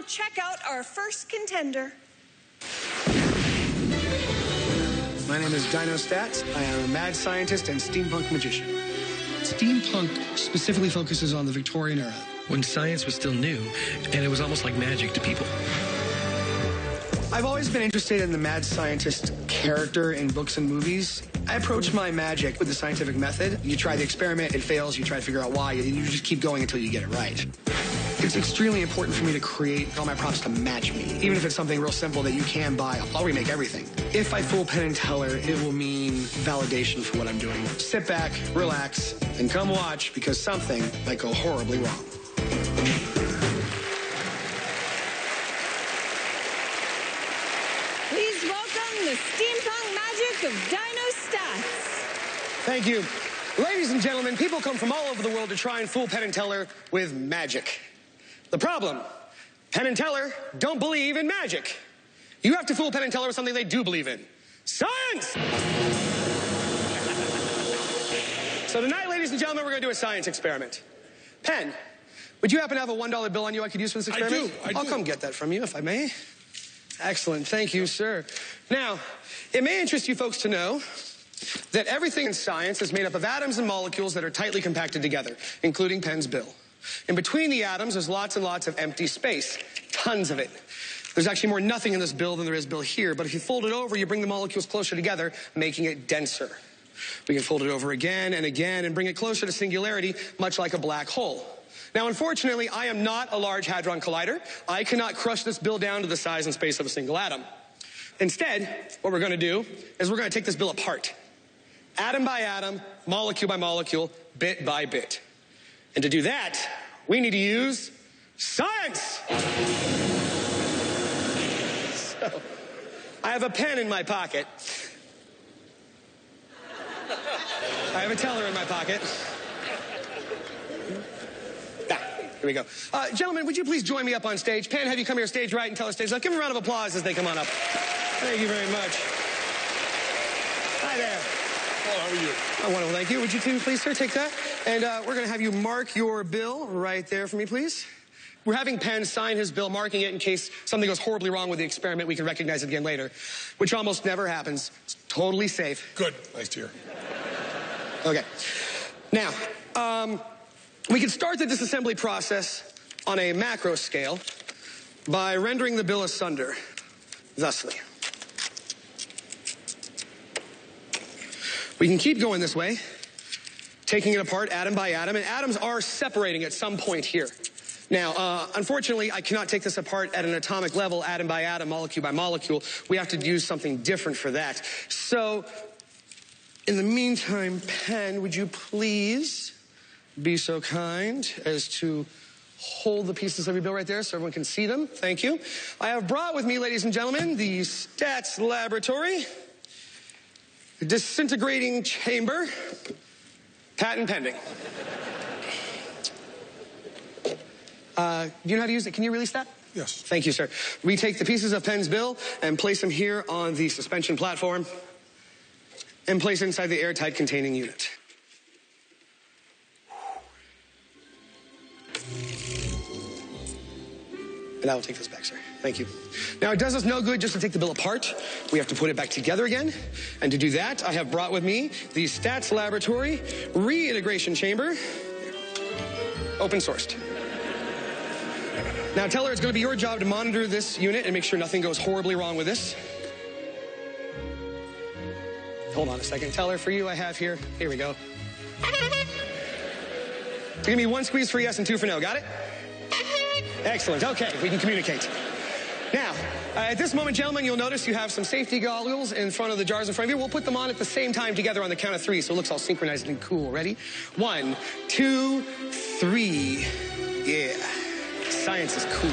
and check out our first contender. My name is Dyno Staats. I am a mad scientist and steampunk magician. Steampunk specifically focuses on the Victorian era, when science was still new, and it was almost like magic to people. I've always been interested in the mad scientist character in books and movies. I approach my magic with the scientific method. You try the experiment, it fails, you try to figure out why, and you just keep going until you get it right. It's extremely important for me to create all my props to match me. Even if it's something real simple that you can buy, I'll remake everything. If I fool Penn and Teller, it will mean validation for what I'm doing. Sit back, relax, and come watch, because something might go horribly wrong. Please welcome the steampunk magic of Dyno Staats. Thank you. Ladies and gentlemen, people come from all over the world to try and fool Penn and Teller with magic. The problem, Penn and Teller don't believe in magic. You have to fool Penn and Teller with something they do believe in. Science! So tonight, ladies and gentlemen, we're going to do a science experiment. Penn, would you happen to have a $1 bill on you I could use for this experiment? I do. I'll come get that from you, if I may. Excellent. Thank you, sir. Now, it may interest you folks to know that everything in science is made up of atoms and molecules that are tightly compacted together, including Penn's bill. In between the atoms, there's lots and lots of empty space, tons of it. There's actually more nothing in this bill than there is bill here, but if you fold it over, you bring the molecules closer together, making it denser. We can fold it over again and again and bring it closer to singularity, much like a black hole. Now, unfortunately, I am not a Large Hadron Collider. I cannot crush this bill down to the size and space of a single atom. Instead, what we're going to do is we're going to take this bill apart, atom by atom, molecule by molecule, bit by bit. And to do that, we need to use science! So, I have a pen in my pocket. I have a teller in my pocket. Here we go. Gentlemen, would you please join me up on stage? Penn, have you come here stage right and teller stage left? Give them a round of applause as they come on up. Thank you very much. Hi there. Oh, how are you? Oh, wonderful, thank you. Would you two please, sir, take that? And we're going to have you mark your bill right there for me, please. We're having Penn sign his bill, marking it in case something goes horribly wrong with the experiment. We can recognize it again later, which almost never happens. It's totally safe. Good. Nice to hear. Okay. Now, we can start the disassembly process on a macro scale by rendering the bill asunder, thusly. We can keep going this way, taking it apart atom by atom, and atoms are separating at some point here. Now, unfortunately, I cannot take this apart at an atomic level, atom by atom, molecule by molecule. We have to use something different for that. So, in the meantime, Penn, would you please be so kind as to hold the pieces of your bill right there so everyone can see them? Thank you. I have brought with me, ladies and gentlemen, the Stats Laboratory, the disintegrating chamber, patent pending. Do you know how to use it? Can you release that? Yes. Thank you, sir. We take the pieces of Penn's bill and place them here on the suspension platform and place it inside the airtight containing unit. And I will take this back, sir. Thank you. Now, it does us no good just to take the bill apart. We have to put it back together again. And to do that, I have brought with me the Stats Laboratory Reintegration Chamber, open sourced. Now, Teller, it's going to be your job to monitor this unit and make sure nothing goes horribly wrong with this. Hold on a second. Teller, for you, I have here. Here we go. Give me 1 squeeze for yes and 2 for no. Got it? Excellent. Okay, we can communicate. Now, at this moment, gentlemen, you'll notice you have some safety goggles in front of the jars in front of you. We'll put them on at the same time together on the count of 3, so it looks all synchronized and cool. Ready? 1, 2, 3. Yeah. Science is cool.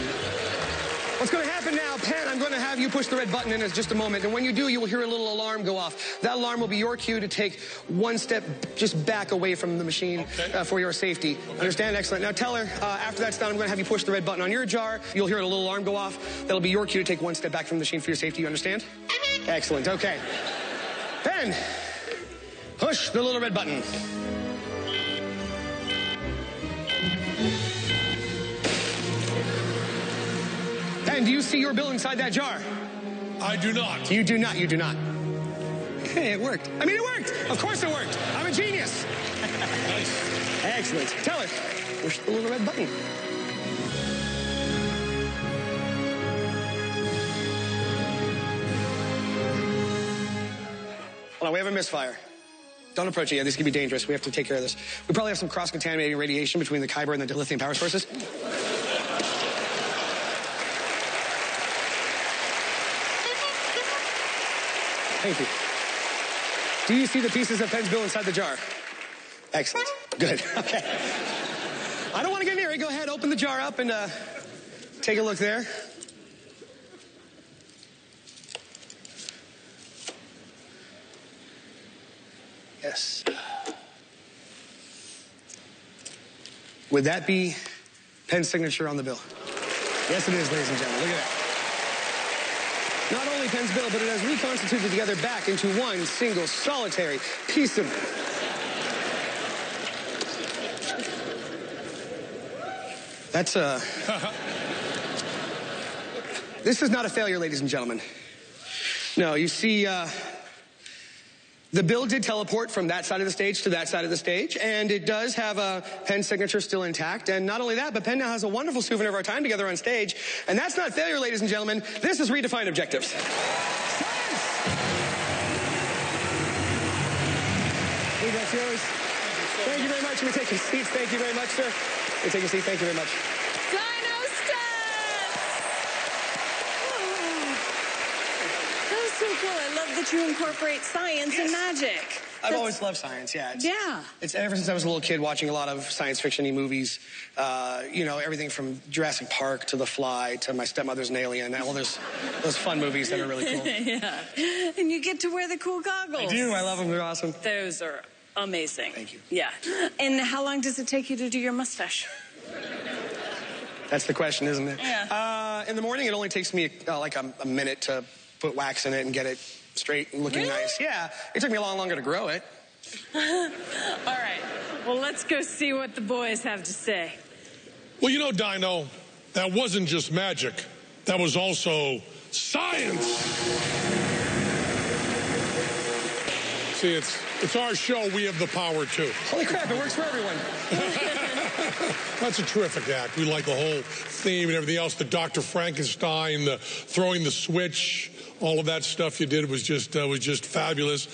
What's going to happen now, Penn, I'm going to have you push the red button in just a moment. And when you do, you will hear a little alarm go off. That alarm will be your cue to take 1 step just back away from the machine for your safety. Okay. Understand? Excellent. Now, Teller, after that's done, I'm going to have you push the red button on your jar. You'll hear a little alarm go off. That'll be your cue to take 1 step back from the machine for your safety. You understand? Excellent. Okay. Penn, push the little red button. And do you see your bill inside that jar? I do not. You do not. You do not. Hey, it worked. I mean, it worked. Of course it worked. I'm a genius. Nice. Excellent. Tell her. Push the little red button. Hold on, we have a misfire. Don't approach it yet. This could be dangerous. We have to take care of this. We probably have some cross-contaminating radiation between the Kyber and the dilithium power sources. Thank you. Do you see the pieces of Penn's bill inside the jar? Excellent. Good. Okay. I don't want to get near it. Go ahead, open the jar up and take a look there. Yes. Would that be Penn's signature on the bill? Yes, it is, ladies and gentlemen. Look at that. Not only Penn's bill, but it has reconstituted together back into one single solitary piece of... That's This is not a failure, ladies and gentlemen. No, you see, the bill did teleport from that side of the stage to that side of the stage, and it does have a Penn signature still intact. And not only that, but Penn now has a wonderful souvenir of our time together on stage. And that's not failure, ladies and gentlemen. This is redefined objectives. Hey, that's yours. Thank you very much. You may take your seats. Thank you very much, sir. You may take your seat. Thank you very much. Dyno Staats! Oh, that was so cool. I love that you incorporate science and magic. I've always loved science, yeah. Yeah. It's ever since I was a little kid watching a lot of science fiction-y movies. You know, everything from Jurassic Park to The Fly to My Stepmother's an Alien. All those fun movies that are really cool. Yeah. And you get to wear the cool goggles. I do. I love them. They're awesome. Those are amazing. Thank you. Yeah. And how long does it take you to do your mustache? That's the question, isn't it? Yeah. In the morning, it only takes me like a minute to put wax in it and get it straight and looking nice. Yeah. It took me a lot longer to grow it. All right. Well, let's go see what the boys have to say. Well, you know, Dyno, that wasn't just magic. That was also science. See, it's our show. We have the power, too. Holy crap, it works for everyone. That's a terrific act. We like the whole theme and everything else. The Dr. Frankenstein, the throwing the switch, all of that stuff you did was just fabulous.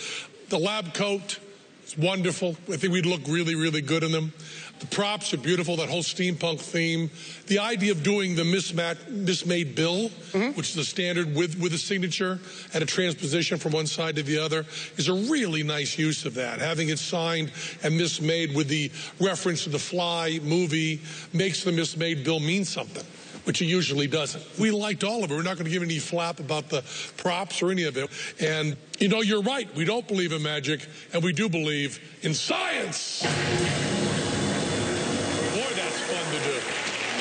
The lab coat is wonderful. I think we'd look really, really good in them. The props are beautiful, that whole steampunk theme. The idea of doing the mismade bill, which is the standard with a signature and a transposition from one side to the other, is a really nice use of that. Having it signed and mismade with the reference to the Fly movie makes the mismade bill mean something, which it usually doesn't. We liked all of it. We're not going to give any flap about the props or any of it. And, you know, you're right. We don't believe in magic, and we do believe in science.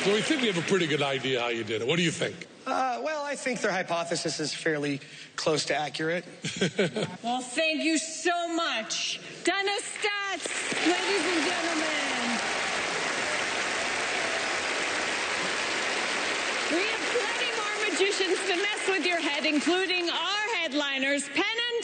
So we think we have a pretty good idea how you did it. What do you think? Well, I think their hypothesis is fairly close to accurate. Well, thank you so much. Dyno Staats, ladies and gentlemen. We have plenty more magicians to mess with your head, including our headliners, Penn and